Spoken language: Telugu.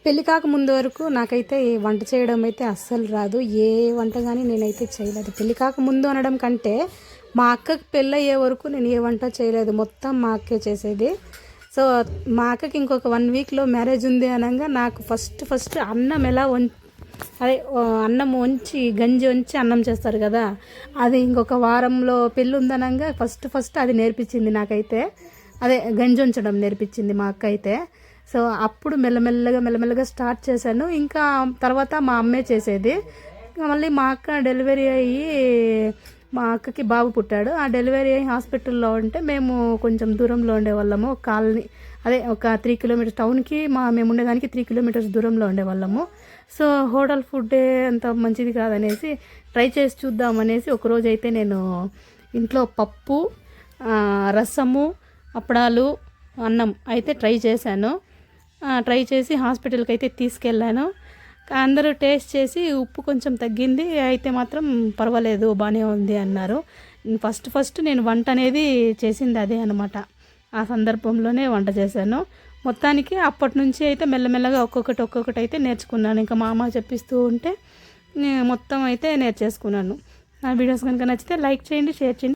పెళ్ళి కాక ముందు వరకు నాకైతే ఈ వంట చేయడం అయితే అస్సలు రాదు. ఏ వంట కానీ నేనైతే చేయలేదు. పెళ్ళి కాక ముందు అనడం కంటే మా అక్కకి పెళ్ళి అయ్యే వరకు నేను ఏ వంట చేయలేదు. మొత్తం మా అక్కే చేసేది. సో మా అక్కకి ఇంకొక 1 వీక్లో మ్యారేజ్ ఉంది అనగా నాకు ఫస్ట్ అన్నం ఎలా అదే అన్నం వంచి గంజి వంచి అన్నం చేస్తారు కదా, అది ఇంకొక వారంలో పెళ్ళి ఉందనగా ఫస్ట్ అది నేర్పించింది నాకైతే. అదే గంజి ఉంచడం నేర్పించింది మా అక్క అయితే. సో అప్పుడు మెల్లమెల్లగా స్టార్ట్ చేశాను. ఇంకా తర్వాత మా అమ్మే చేసేది. మళ్ళీ మా అక్క డెలివరీ అయ్యి మా అక్కకి బాబు పుట్టాడు. ఆ డెలివరీ అయ్యి హాస్పిటల్లో ఉంటే మేము కొంచెం దూరంలో ఉండేవాళ్ళము. కాలనీ అదే ఒక 3 కిలోమీటర్స్ టౌన్కి మేము ఉండేదానికి 3 కిలోమీటర్స్ దూరంలో ఉండేవాళ్ళము. సో హోటల్ ఫుడ్డే అంత మంచిది కాదనేసి ట్రై చేసి చూద్దామనేసి ఒకరోజు అయితే నేను ఇంట్లో పప్పు, రసము, అప్పడాలు, అన్నం అయితే ట్రై చేశాను. ట్రై చేసి హాస్పిటల్కి అయితే తీసుకెళ్ళాను. అందరూ టేస్ట్ చేసి ఉప్పు కొంచెం తగ్గింది, అయితే మాత్రం పర్వాలేదు బాగానే ఉంది అన్నారు. ఫస్ట్ నేను వంట అనేది చేసింది అదే అనమాట. ఆ సందర్భంలోనే వంట చేశాను. మొత్తానికి అప్పటి నుంచి అయితే మెల్లమెల్లగా ఒక్కొక్కటి అయితే నేర్చుకున్నాను. ఇంకా మా అమ్మ చెప్పిస్తూ ఉంటే మొత్తం అయితే నేర్చేసుకున్నాను. నా వీడియోస్ కనుక నచ్చితే లైక్ చేయండి, షేర్ చేయండి.